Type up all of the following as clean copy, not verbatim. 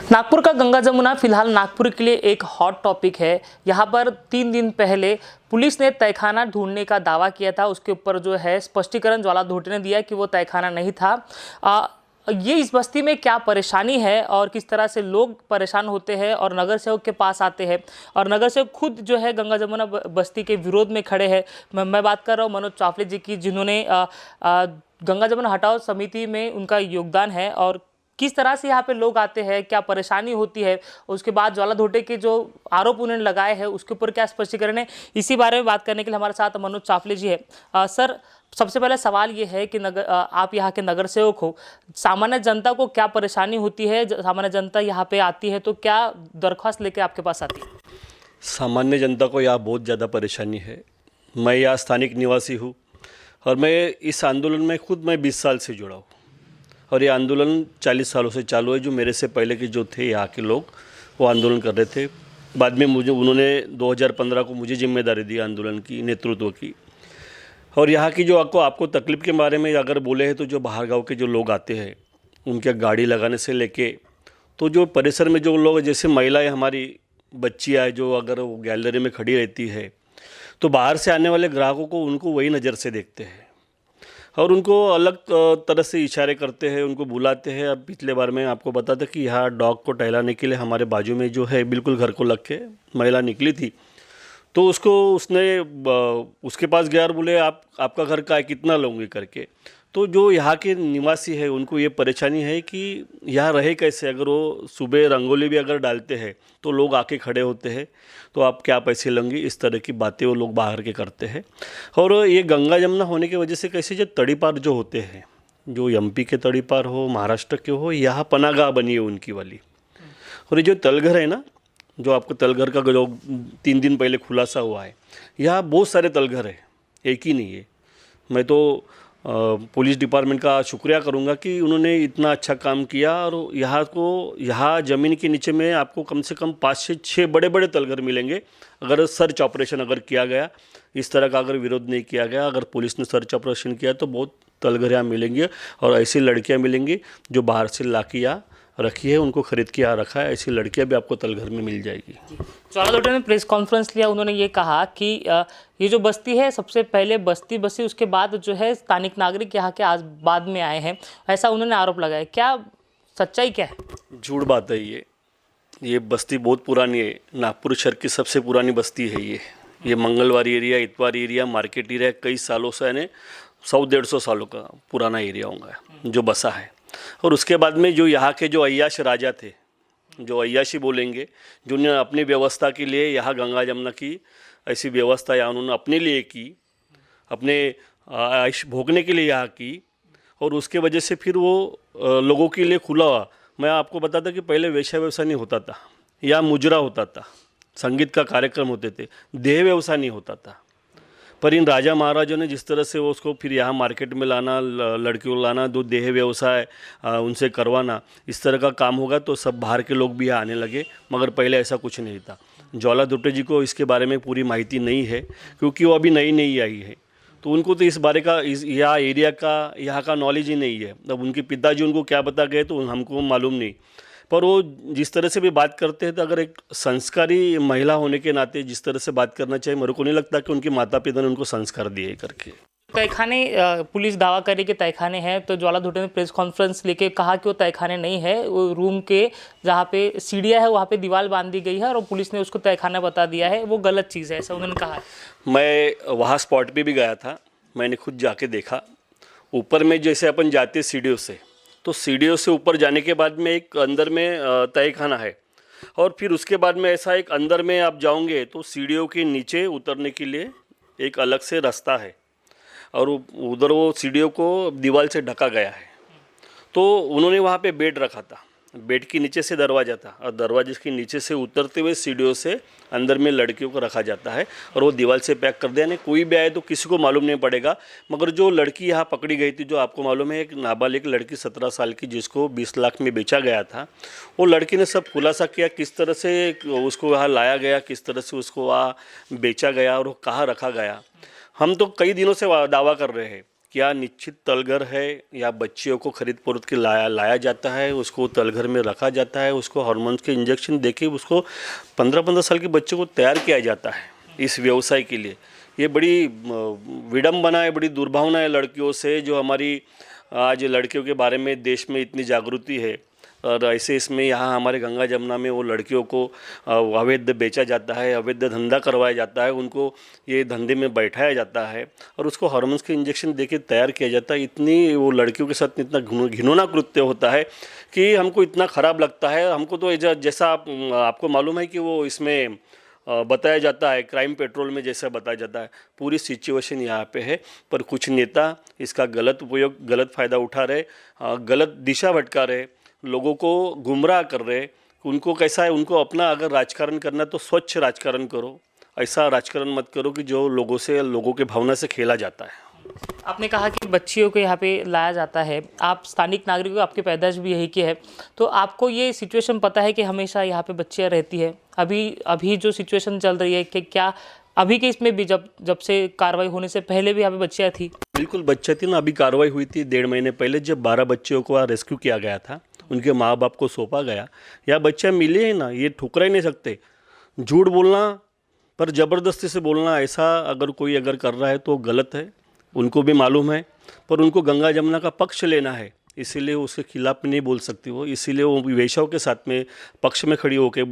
नागपुर का गंगा जमुना फिलहाल नागपुर के लिए एक हॉट टॉपिक है। यहाँ पर 3 दिन पहले पुलिस ने तहखाना ढूंढने का दावा किया था। उसके ऊपर जो है स्पष्टीकरण ज्वाला धोटे ने दिया कि वो तहखाना नहीं था। ये इस बस्ती में क्या परेशानी है और किस तरह से लोग परेशान होते हैं और नगर सेवक के पास आते हैं और नगर सेवक खुद जो है गंगा जमुना बस्ती के विरोध में खड़े हैं। मैं बात कर रहा हूँ मनोज चाफले जी की, जिन्होंने गंगा जमुना हटाओ समिति में उनका योगदान है और किस तरह से यहाँ पे लोग आते हैं, क्या परेशानी होती है, उसके बाद ज्वाला धोटे के जो आरोप उन्होंने लगाए हैं उसके ऊपर क्या स्पष्टीकरण है, इसी बारे में बात करने के लिए हमारे साथ मनोज चाफले जी है। सर, सबसे पहले सवाल ये है कि आप यहाँ के नगर सेवक हो, सामान्य जनता को क्या परेशानी होती है? सामान्य जनता यहाँ पे आती है तो क्या दरख्वास्त लेके आपके पास आती है? सामान्य जनता को यहाँ बहुत ज़्यादा परेशानी है। मैं यहाँ स्थानिक निवासी हूँ और मैं इस आंदोलन में खुद 20 साल से जुड़ा हूँ और ये आंदोलन 40 सालों से चालू है। जो मेरे से पहले के जो थे यहाँ के लोग वो आंदोलन कर रहे थे। बाद में उन्होंने 2015 को मुझे जिम्मेदारी दी आंदोलन की, नेतृत्व की। और यहाँ की जो आपको तकलीफ़ के बारे में अगर बोले हैं तो जो बाहर गाँव के जो लोग आते हैं उनके गाड़ी लगाने से लेके तो जो परिसर में जो लोग, जैसे महिलाएं, हमारी बच्चियाँ है, जो अगर वो गैलरी में खड़ी रहती है तो बाहर से आने वाले ग्राहकों को उनको वही नज़र से देखते हैं और उनको अलग तरह से इशारे करते हैं, उनको बुलाते हैं। अब पिछले बार में आपको बता था कि यहाँ डॉग को टहलाने के लिए हमारे बाजू में जो है बिल्कुल घर को लग के महिला निकली थी, तो उसने उसके पास गया और बोले आपका घर का है, कितना लूँगी करके। तो जो यहाँ के निवासी है उनको ये परेशानी है कि यहाँ रहे कैसे। अगर वो सुबह रंगोली भी अगर डालते हैं तो लोग आके खड़े होते हैं, तो आप क्या पैसे लेंगे, इस तरह की बातें वो लोग बाहर के करते हैं। और ये गंगा जमुना होने की वजह से कैसे जो तड़ी पार जो होते हैं, जो एमपी के तड़ी पार हो, महाराष्ट्र के हो, यहाँ पनागाह बनी है उनकी वाली। और ये जो तलघर है ना, जो आपको तलघर का जो 3 दिन पहले खुलासा हुआ है, यहाँ बहुत सारे तलघर है, एक ही नहीं है। मैं तो पुलिस डिपार्टमेंट का शुक्रिया करूंगा कि उन्होंने इतना अच्छा काम किया और यहाँ ज़मीन के नीचे में आपको कम से कम 5 से 6 बड़े बड़े तलघर मिलेंगे। अगर सर्च ऑपरेशन अगर किया गया, इस तरह का अगर विरोध नहीं किया गया, अगर पुलिस ने सर्च ऑपरेशन किया तो बहुत तलघर यहाँ मिलेंगे और ऐसी लड़कियाँ मिलेंगी जो बाहर से ला के यहाँ रखी है, उनको खरीद के यहाँ रखा है। ऐसी लड़कियाँ भी आपको तलघर में मिल जाएगी। ज्वाला धोटे ने प्रेस कॉन्फ्रेंस लिया, उन्होंने ये कहा कि ये जो बस्ती है सबसे पहले बस्ती बसी, उसके बाद जो है स्थानिक नागरिक यहाँ के आज बाद में आए हैं, ऐसा उन्होंने आरोप लगाया। क्या सच्चाई क्या है? झूठ बात है ये बस्ती बहुत पुरानी है। नागपुर शहर की सबसे पुरानी बस्ती है ये मंगलवार एरिया, इतवार एरिया, मार्केट एरिया कई सालों से, यानी 100-150 सालों का पुराना एरिया होगा जो बसा है। और उसके बाद में जो यहाँ के जो अय्याश राजा थे, जो अय्याशी बोलेंगे, जिन्होंने अपनी व्यवस्था के लिए यहाँ गंगा जमुना की ऐसी व्यवस्था यहाँ उन्होंने अपने लिए की, अपने आयुष भोगने के लिए यहाँ की और उसके वजह से फिर वो लोगों के लिए खुला हुआ। मैं आपको बताता कि पहले वेश्या व्यवसाय नहीं होता था, या मुजरा होता था, संगीत का कार्यक्रम होते थे, देह व्यवसाय नहीं होता था। पर इन राजा महाराजों ने जिस तरह से वो उसको फिर यहाँ मार्केट में लाना, लड़कियों को लाना, दो देह व्यवसाय उनसे करवाना, इस तरह का काम होगा तो सब बाहर के लोग भी यहाँ आने लगे। मगर पहले ऐसा कुछ नहीं था। ज्वाला धोटे जी को इसके बारे में पूरी माहिती नहीं है क्योंकि वो अभी नई आई है, तो उनको तो इस बारे का यहाँ एरिया का, यहाँ का नॉलेज ही नहीं है। अब उनके पिताजी उनको क्या बता गए तो हमको मालूम नहीं। पर वो जिस तरह से भी बात करते हैं, तो अगर एक संस्कारी महिला होने के नाते जिस तरह से बात करना चाहिए, मेरे को नहीं लगता कि उनके माता पिता ने उनको संस्कार दिए करके। तहखाने, पुलिस दावा करे कि तहखाने हैं, तो ज्वाला धोटे ने प्रेस कॉन्फ्रेंस लेके कहा कि वो तहखाने नहीं है। वो रूम के जहाँ पे सीढ़ियाँ है वहाँ पे दीवार बांध दी गई है और पुलिस ने उसको तहखाना बता दिया है, वो गलत चीज़ है, ऐसा उन्होंने कहा है। मैं वहाँ स्पॉट पे भी गया था, मैंने खुद जाके देखा। ऊपर में जैसे अपन जाते सीढ़ियों से, तो सीढ़ियों से ऊपर जाने के बाद में एक अंदर में तहखाना है और फिर उसके बाद में ऐसा एक अंदर में आप जाओगे तो सीढ़ियों के नीचे उतरने के लिए एक अलग से रास्ता है और उधर वो सीढ़ियों को दीवार से ढका गया है। तो उन्होंने वहाँ पे बेड रखा था, बेड के नीचे से दरवाज़ा था और दरवाजे के नीचे से उतरते हुए सीढ़ियों से अंदर में लड़कियों को रखा जाता है और वो दीवार से पैक कर दिया। नहीं, कोई भी आए तो किसी को मालूम नहीं पड़ेगा। मगर जो लड़की यहाँ पकड़ी गई थी, जो आपको मालूम है, एक नाबालिग लड़की 17 साल की, जिसको 20 लाख में बेचा गया था, वो लड़की ने सब खुलासा किया किस तरह से उसको यहाँ लाया गया, किस तरह से उसको वहाँ बेचा गया और वो कहाँ रखा गया। हम तो कई दिनों से दावा कर रहे हैं क्या निश्चित तलघर है या बच्चियों को खरीद फरोख्त के लाया जाता है, उसको तलघर में रखा जाता है, उसको हार्मोन्स के इंजेक्शन देके उसको 15-15 साल के बच्चों को तैयार किया जाता है इस व्यवसाय के लिए। ये बड़ी विडंबना है, बड़ी दुर्भावना है लड़कियों से, जो हमारी आज लड़कियों के बारे में देश में इतनी जागृति है। और ऐसे इसमें यहाँ हमारे गंगा जमुना में वो लड़कियों को अवैध बेचा जाता है, अवैध धंधा करवाया जाता है, उनको ये धंधे में बैठाया जाता है और उसको हार्मोन्स के इंजेक्शन देके तैयार किया जाता है। इतनी वो लड़कियों के साथ इतना घिनौना कृत्य होता है कि हमको इतना ख़राब लगता है। हमको तो जैसा आपको मालूम है कि वो इसमें बताया जाता है, क्राइम पेट्रोल में जैसा बताया जाता है, पूरी सिचुएशन यहाँ पे है। पर कुछ नेता इसका गलत उपयोग, गलत फ़ायदा उठा रहे, गलत दिशा भटका रहे, लोगों को गुमराह कर रहे। उनको कैसा है, उनको अपना अगर राजकारण करना तो स्वच्छ राजकारण करो, ऐसा राजकारण मत करो कि जो लोगों के भावना से खेला जाता है। आपने कहा कि बच्चियों को यहाँ पे लाया जाता है, आप स्थानिक नागरिक हो, आपकी पैदाइश भी यही की है, तो आपको ये सिचुएशन पता है कि हमेशा यहाँ पे बच्चियाँ रहती है? अभी जो सिचुएशन चल रही है कि क्या अभी के इसमें भी जब से कार्रवाई होने से पहले भी यहाँ पे बच्चियाँ थी? बिल्कुल बच्चे थी ना। अभी कार्रवाई हुई थी 1.5 महीने पहले, जब 12 बच्चियों को रेस्क्यू किया गया था, उनके माँ बाप को सौंपा गया। या बच्चे मिले हैं ना, ये ठुकरा ही नहीं सकते। झूठ बोलना पर ज़बरदस्ती से बोलना, ऐसा अगर कोई कर रहा है तो गलत है, उनको भी मालूम है। पर उनको गंगा जमुना का पक्ष लेना है, इसीलिए उसके खिलाफ नहीं बोल सकती वो। इसीलिए वो वेश्याओं के साथ में पक्ष में खड़ी होकर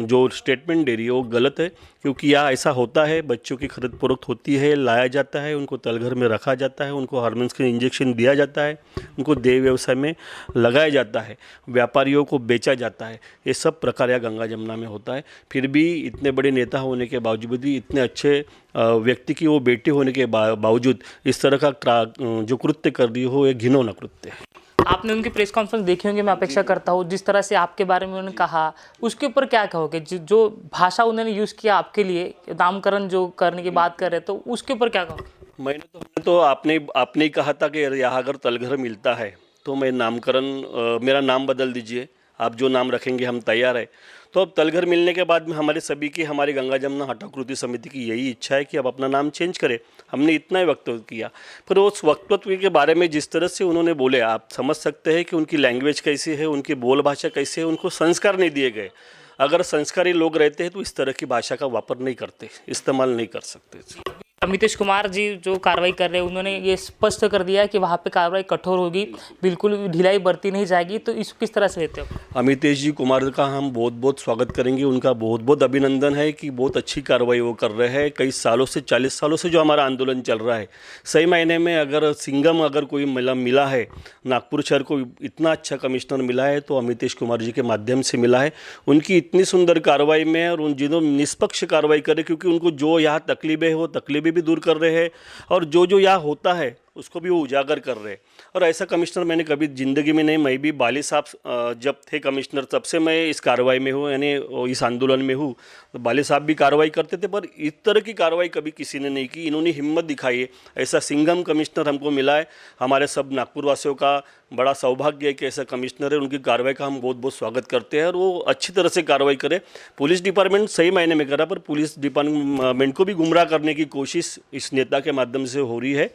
जो स्टेटमेंट दे रही है वो गलत है। क्योंकि यहाँ ऐसा होता है, बच्चों की खरीद फरोख्त होती है, लाया जाता है, उनको तलघर में रखा जाता है, उनको हार्मोन्स के इंजेक्शन दिया जाता है, उनको देह व्यवसाय में लगाया जाता है, व्यापारियों को बेचा जाता है। ये सब प्रकार यहाँ गंगा जमुना में होता है। फिर भी इतने बड़े नेता होने के बावजूद भी, इतने अच्छे व्यक्ति की वो बेटी होने के बावजूद इस तरह का जो कृत्य कर रही हो, ये घिनौना कृत्य है। आपने उनकी प्रेस कॉन्फ्रेंस देखी होंगी, मैं अपेक्षा करता हूँ। जिस तरह से आपके बारे में उन्होंने कहा, उसके ऊपर क्या कहोगे? जो भाषा उन्होंने यूज़ किया आपके लिए, नामकरण जो करने की बात कर रहे, तो उसके ऊपर क्या कहोगे? हमने तो आपने ही कहा था कि यहाँ अगर तलघर मिलता है तो मैं नामकरण, मेरा नाम बदल दीजिए, आप जो नाम रखेंगे हम तैयार है। तो अब तलघर मिलने के बाद में हमारी गंगा जमुना हटाकृति समिति की यही इच्छा है कि अब अपना नाम चेंज करें। हमने इतना ही वक्तव्य किया, पर उस वक्तव्य के बारे में जिस तरह से उन्होंने बोले, आप समझ सकते हैं कि उनकी लैंग्वेज कैसी है, उनकी बोल भाषा कैसी है। उनको संस्कार नहीं दिए गए। अगर संस्कारी लोग रहते हैं तो इस तरह की भाषा का वापर नहीं करते, इस्तेमाल नहीं कर सकते। अमितेश कुमार जी जो कार्रवाई कर रहे हैं, उन्होंने ये स्पष्ट कर दिया कि वहाँ पे कार्रवाई कठोर होगी, बिल्कुल ढिलाई बरती नहीं जाएगी। तो इसको किस तरह से लेते हो? अमितेश जी कुमार का हम बहुत बहुत स्वागत करेंगे, उनका बहुत बहुत अभिनंदन है कि बहुत अच्छी कार्रवाई वो कर रहे हैं। कई सालों से, 40 सालों से जो हमारा आंदोलन चल रहा है, सही मायने में अगर सिंघम कोई मिला है, नागपुर शहर को इतना अच्छा कमिश्नर मिला है तो अमितेश कुमार जी के माध्यम से मिला है। उनकी इतनी सुंदर कार्रवाई में, और उन जिन्होंने निष्पक्ष कार्रवाई करे, क्योंकि उनको जो यहाँ तकलीफें है वो तकलीफें भी दूर कर रहे हैं, और जो यहाँ होता है उसको भी वो उजागर कर रहे हैं। और ऐसा कमिश्नर मैंने कभी ज़िंदगी में नहीं, मैं भी बाली साहब जब थे कमिश्नर तब से मैं इस कार्रवाई में हूँ, यानी इस आंदोलन में हूँ। तो बाली साहब भी कार्रवाई करते थे, पर इस तरह की कार्रवाई कभी किसी ने नहीं की। इन्होंने हिम्मत दिखाई है, ऐसा सिंघम कमिश्नर हमको मिला है। हमारे सब नागपुर वासियों का बड़ा सौभाग्य है कि ऐसा कमिश्नर है। उनकी कार्रवाई का हम बहुत बहुत स्वागत करते हैं, और वो अच्छी तरह से कार्रवाई करे। पुलिस डिपार्टमेंट सही मायने में करा, पर पुलिस डिपार्टमेंट को भी गुमराह करने की कोशिश इस नेता के माध्यम से हो रही है।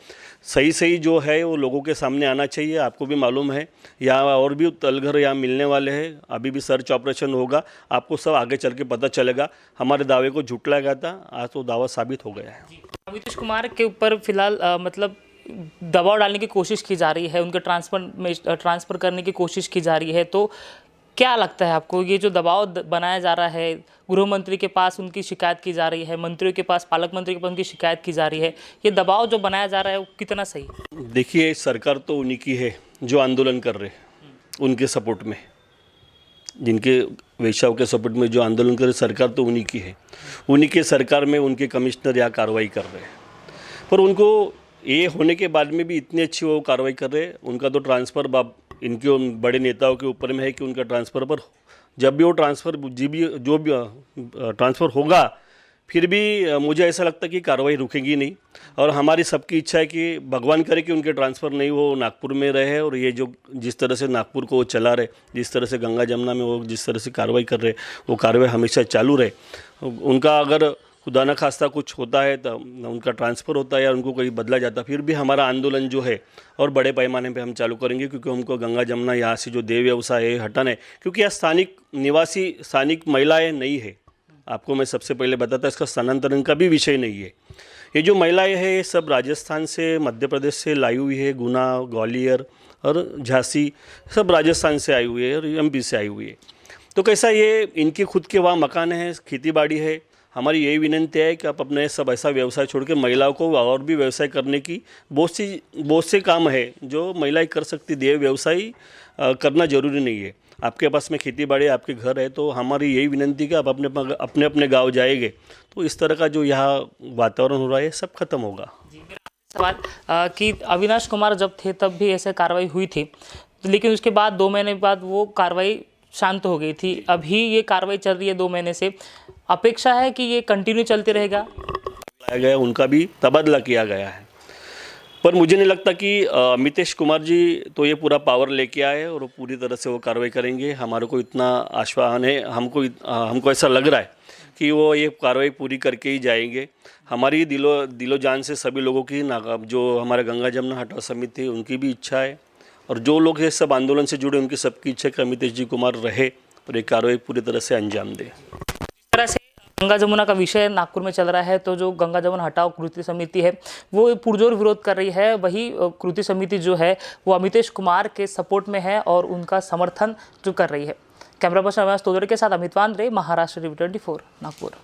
सही जो है वो लोगों के सामने आना चाहिए। आपको भी मालूम है यहाँ और भी तलघर यहाँ मिलने वाले हैं, अभी भी सर्च ऑपरेशन होगा, आपको सब आगे चल के पता चलेगा। हमारे दावे को झुटलाया गया था, आज तो दावा साबित हो गया है। अमितेश कुमार के ऊपर फिलहाल मतलब दबाव डालने की कोशिश की जा रही है, उनके ट्रांसफ़र करने की कोशिश की जा रही है। तो क्या लगता है आपको, ये जो दबाव बनाया जा रहा है, गृह मंत्री के पास उनकी शिकायत की जा रही है, मंत्रियों के पास, पालक मंत्री के पास उनकी शिकायत की जा रही है, ये दबाव जो बनाया जा रहा है वो कितना सही? देखिए, सरकार तो उन्हीं की है जो आंदोलन कर रहे हैं, उनके सपोर्ट में, जिनके वेश्याओं के सपोर्ट में जो आंदोलन कर रहे, सरकार तो उन्हीं की है। उन्हीं के सरकार में उनके कमिश्नर यहाँ कार्रवाई कर रहे हैं, पर उनको ये होने के बाद में भी इतनी अच्छी वो कार्रवाई कर रहे हैं। उनका तो ट्रांसफ़र इनके बड़े नेताओं के ऊपर में है कि उनका ट्रांसफ़र, पर जब भी वो ट्रांसफ़र जो भी ट्रांसफ़र होगा, फिर भी मुझे ऐसा लगता है कि कार्रवाई रुकेगी नहीं। और हमारी सबकी इच्छा है कि भगवान करे कि उनके ट्रांसफ़र नहीं हो, नागपुर में रहे, और ये जो जिस तरह से नागपुर को वो चला रहे, जिस तरह से गंगा जमुना में वो जिस तरह से कार्रवाई कर रहे, वो कार्रवाई हमेशा चालू रहे। उनका अगर खुदा न खास्ता कुछ होता है तो उनका ट्रांसफ़र होता है या उनको कोई बदला जाता है, फिर भी हमारा आंदोलन जो है और बड़े पैमाने पे हम चालू करेंगे, क्योंकि हमको गंगा जमुना यहाँ से जो देव व्यवसाय है हटाना है। क्योंकि यहाँ स्थानिक निवासी स्थानिक महिलाएं नहीं है, आपको मैं सबसे पहले बताता, इसका स्थानांतरण का भी विषय नहीं है। ये जो महिलाएं हैं ये सब राजस्थान से, मध्य प्रदेश से लाई हुई है, गुना, ग्वालियर और झांसी सब राजस्थान से आई हुई है और एमपी से आई हुई है। तो कैसा ये इनके खुद के वहाँ मकान है, खेती बाड़ी है। हमारी यही विनंती है कि आप अपने सब ऐसा व्यवसाय छोड़ के महिलाओं को और भी व्यवसाय करने की बहुत से काम है जो महिलाएं कर सकती। देव व्यवसाय करना जरूरी नहीं है। आपके पास में खेती बाड़ी, आपके घर है, तो हमारी यही विनंती कि आप अपने अपने गाँव जाएंगे तो इस तरह का जो यहाँ वातावरण हो रहा है सब खत्म होगा। सवाल कि अविनाश कुमार जब थे तब भी ऐसे कार्रवाई हुई थी, लेकिन उसके बाद 2 महीने बाद वो कार्रवाई शांत हो गई थी। अभी ये कार्रवाई चल रही है 2 महीने से, अपेक्षा है कि ये कंटिन्यू चलते रहेगा। लाया गया, उनका भी तबादला किया गया है, पर मुझे नहीं लगता कि अमितेश कुमार जी तो ये पूरा पावर लेके आए और वो पूरी तरह से वो कार्रवाई करेंगे। हमारे को इतना आश्वासन है, हमको ऐसा लग रहा है कि वो ये कार्रवाई पूरी करके ही जाएंगे। हमारी दिलो जान से सभी लोगों की जो हमारा गंगा जमुना हटाओ समिति है उनकी भी इच्छा है, और जो लोग ये सब आंदोलन से जुड़े उनकी सबकी इच्छा है कि अमितेश जी कुमार रहे और ये कार्रवाई पूरी तरह से अंजाम दे। इस तरह से गंगा जमुना का विषय नागपुर में चल रहा है, तो जो गंगा जमुना हटाओ कृति समिति है वो पुरजोर विरोध कर रही है। वही कृति समिति जो है वो अमितेश कुमार के सपोर्ट में है और उनका समर्थन जो कर रही है। कैमरा पर्सन अविनाश तोदड़े के साथ अमित वांद्रे, महाराष्ट्र टीवी 24 नागपुर।